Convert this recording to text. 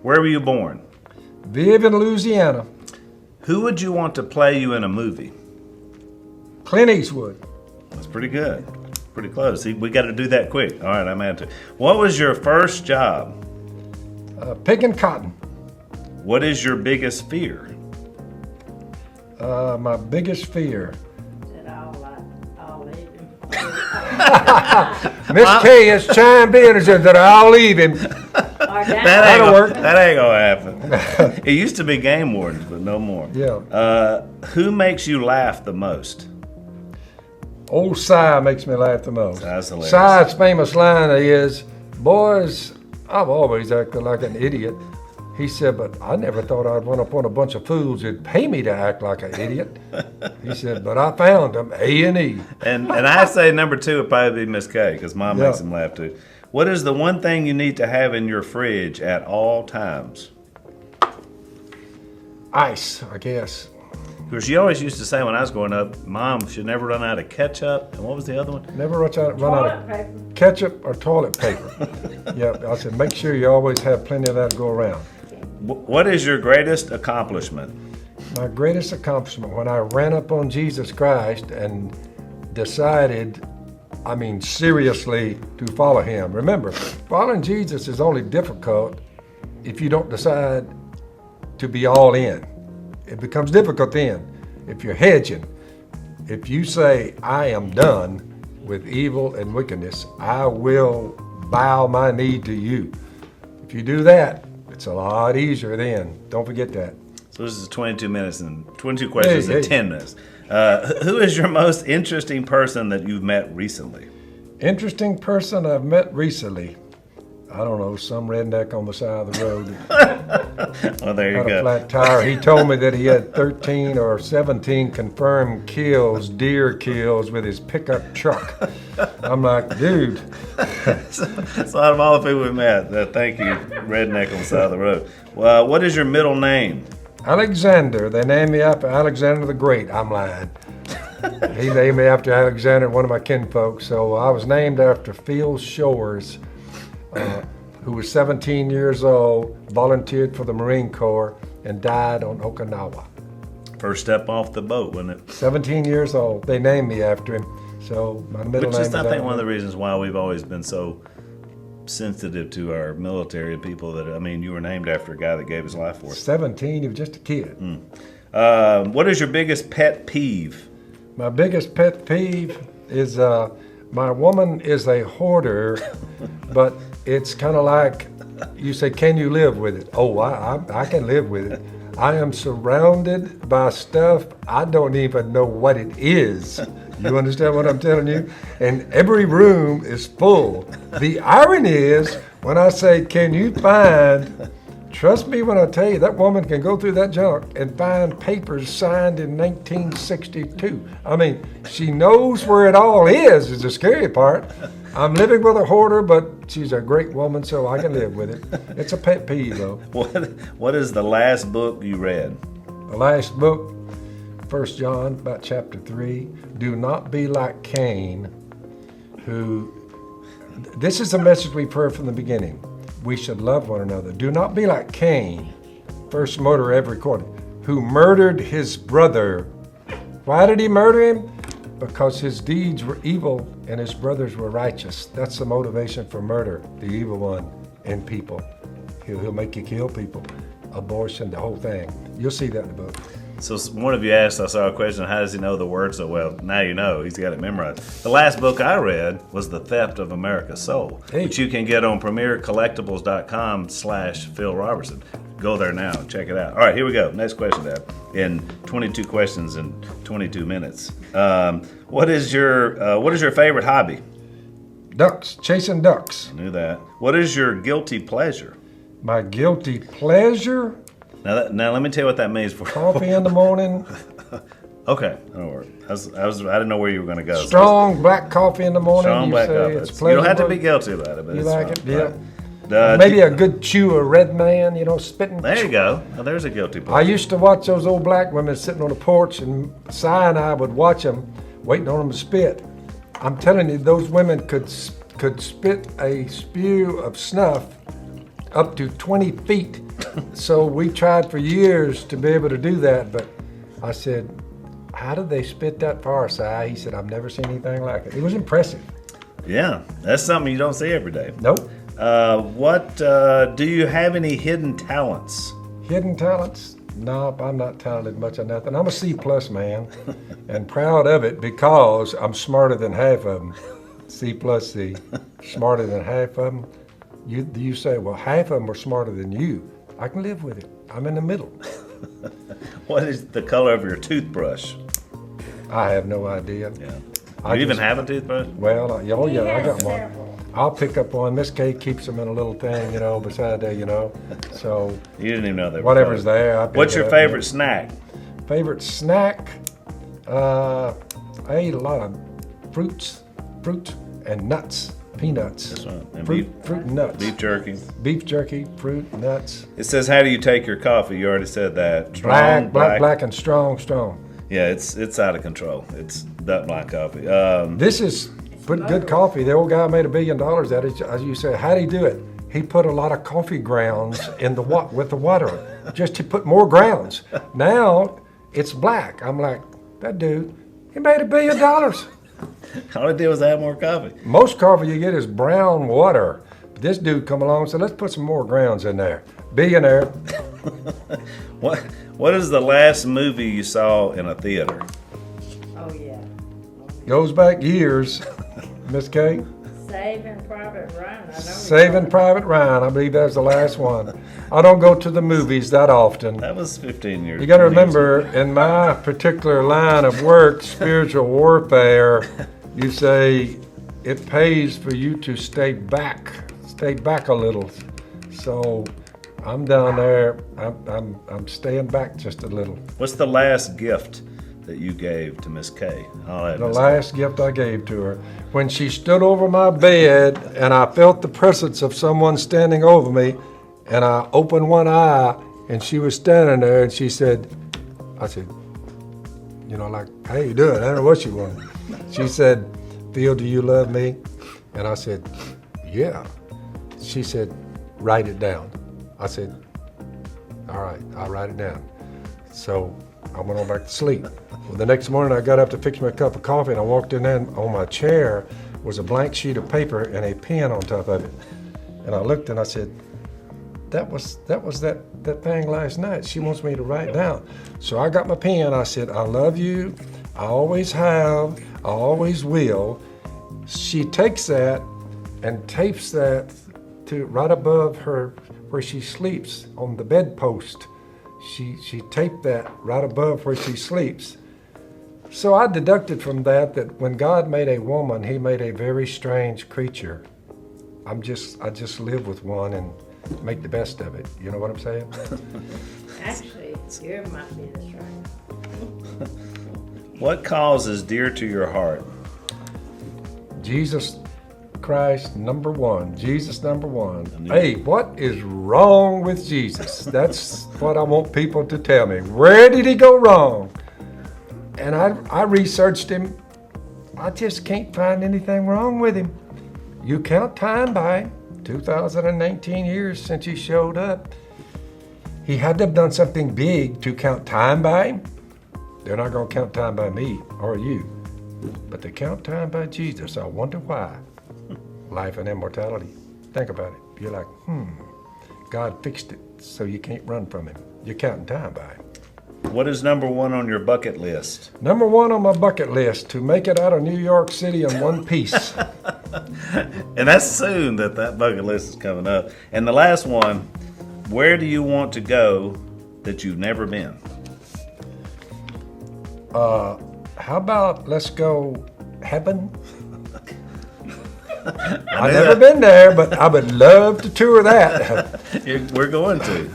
Where were you born? Live in Louisiana. Who would you want to play you in a movie? Clint Eastwood. That's pretty good. Pretty close. See, we got to do that quick. All right, I'm at it. What was your first job? Picking cotton. What is your biggest fear? My biggest fear. I'll leave him. Miss K has chimed in and said that I'll leave him. That'll work. That ain't gonna happen. It used to be game wardens, but no more. Yeah. Who makes you laugh the most? Old Si makes me laugh the most. That's hilarious. Si's famous line is, boys, I've always acted like an idiot. He said, but I never thought I'd run up on a bunch of fools who'd pay me to act like an idiot. He said, but I found them, A&E. And I say number 2 would probably be Miss K, because Mom makes him laugh too. What is the one thing you need to have in your fridge at all times? Ice, I guess. Because she always used to say when I was growing up, Mom should never run out of ketchup. And what was the other one? Never run out of ketchup or toilet paper. Yeah, I said, make sure you always have plenty of that to go around. What is your greatest accomplishment? My greatest accomplishment, when I ran up on Jesus Christ and decided, seriously, to follow him. Remember, following Jesus is only difficult if you don't decide to be all in. It becomes difficult then if you're hedging. If you say, I am done with evil and wickedness, I will bow my knee to you. If you do that, it's a lot easier then. Don't forget that. So this is 22 minutes and 22 questions in 10 minutes. Who is your most interesting person that you've met recently? Interesting person I've met recently. I don't know, some redneck on the side of the road. Well, there you Had go. a flat tire. He told me that he had 13 or 17 confirmed kills, deer kills, with his pickup truck. I'm like, dude. So out of all the people we met, thank you, redneck on the side of the road. Well, what is your middle name? Alexander. They named me after Alexander the Great. I'm lying. He named me after Alexander, one of my kinfolk. So I was named after Phil Shores, who was 17 years old, volunteered for the Marine Corps, and died on Okinawa. First step off the boat, wasn't it? 17 years old. They named me after him. So my middle name Which is is, I think, Alexander. one of the reasons why we've always been so sensitive to our military people that, you were named after a guy that gave his life for us. 17, you were just a kid. What is your biggest pet peeve? My biggest pet peeve is my woman is a hoarder, but it's kind of like you say, can you live with it? Oh, I can live with it. I am surrounded by stuff I don't even know what it is. You understand what I'm telling you? And every room is full. The irony is when I say, can you find, trust me when I tell you, that woman can go through that junk and find papers signed in 1962. She knows where it all is the scary part. I'm living with a hoarder, but she's a great woman, so I can live with it. It's a pet peeve, though. What is the last book you read? The last book, 1 John, about chapter 3. Do not be like Cain, who, this is the message we've heard from the beginning. We should love one another. Do not be like Cain, first murderer ever recorded, who murdered his brother. Why did he murder him? Because his deeds were evil and his brothers were righteous. That's the motivation for murder, the evil one in people. He'll make you kill people. Abortion, the whole thing. You'll see that in the book. So one of you asked, I saw a question, how does he know the word so well? Now you know, he's got it memorized. The last book I read was The Theft of America's Soul, which you can get on premiercollectibles.com/Phil Robertson. Go there now and check it out. All right, here we go. Next question, Dad. In 22 questions in 22 minutes. What is your favorite hobby? Ducks, chasing ducks. I knew that. What is your guilty pleasure? My guilty pleasure? Now let me tell you what that means for Coffee in the morning. Okay, that'll work. I didn't know where you were going to go. Strong black coffee in the morning. Strong black coffee. You don't have to be guilty about it, but you it's like fine. it? Yeah. Maybe a good chew of Red Man, spitting. There you go. Now, there's a guilty pleasure. I used to watch those old black women sitting on the porch, and Si and I would watch them, waiting on them to spit. I'm telling you, those women could spit a spew of snuff up to 20 feet So we tried for years to be able to do that, but I said, how did they spit that far, Si? He said, I've never seen anything like it. It was impressive. Yeah, that's something you don't see every day. Nope. Do you have any hidden talents? Hidden talents? Nope, I'm not talented much of nothing. I'm a C plus man and proud of it because I'm smarter than half of them. C plus C. Smarter than half of them. You say, well, half of them are smarter than you. I can live with it. I'm in the middle. What is the color of your toothbrush? I have no idea. Yeah. I You even just- have a toothbrush? Well, oh He yeah, I has got one. several. I'll pick up one. Miss Kay keeps them in a little thing, beside there, So You didn't even know they were whatever's colored. there, I pick What's it your up. favorite snack? Favorite snack? I ate a lot of fruit and nuts, peanuts. That's right. And Fruit and nuts. beef jerky. Beef jerky, fruit, nuts. It says, how do you take your coffee? You already said that. Black, and strong. Yeah, it's out of control. It's that black coffee. This is good coffee. The old guy made $1 billion out of it. As you say, how'd he do it? He put a lot of coffee grounds in with the water, just to put more grounds. Now it's black. I'm like, that dude, he made $1 billion. All it did was add more coffee. Most coffee you get is brown water. This dude come along and said, let's put some more grounds in there. Billionaire. What is the last movie you saw in a theater? Oh, yeah. Goes back years. Miss Kay? Saving Private Ryan. I know. Saving Private Ryan. I believe that's the last one. I don't go to the movies that often. That was 15 years. You got to remember, in my particular line of work, spiritual warfare, you say it pays for you to stay back a little. So I'm down there. I'm staying back just a little. What's the last gift that you gave to Miss Kay? The last gift I gave to her, when she stood over my bed and I felt the presence of someone standing over me, and I opened one eye and she was standing there, and I said, like, how you doing? I don't know what you want. She said, Phil, do you love me? And I said, yeah. She said, write it down. I said, all right, I'll write it down. So I went on back to sleep. Well, the next morning I got up to fix me a cup of coffee, and I walked in there, and on my chair was a blank sheet of paper and a pen on top of it. And I looked and I said, that was that thing last night. She wants me to write down. So I got my pen. I said, I love you. I always have. I always will. She takes that and tapes that to right above her where she sleeps on the bedpost. She taped that right above where she sleeps. So I deducted from that when God made a woman, he made a very strange creature. I just live with one and make the best of it. You know what I'm saying? Actually, yours might be the strength. What cause is dear to your heart? Jesus Christ, number one. Jesus, number one. Hey, what is wrong with Jesus? That's what I want people to tell me. Where did he go wrong? And I researched him. I just can't find anything wrong with him. You count time by him. 2019 years since he showed up. He had to have done something big to count time by him. They're not going to count time by me or you, but they count time by Jesus. I wonder why. Life and immortality. Think about it. You're like, God fixed it so you can't run from him. You're counting time by him. What is number one on your bucket list? Number one on my bucket list, to make it out of New York City in one piece. And that's soon that bucket list is coming up. And the last one, where do you want to go that you've never been? How about let's go heaven? I've never been there, but I would love to tour that. We're going to.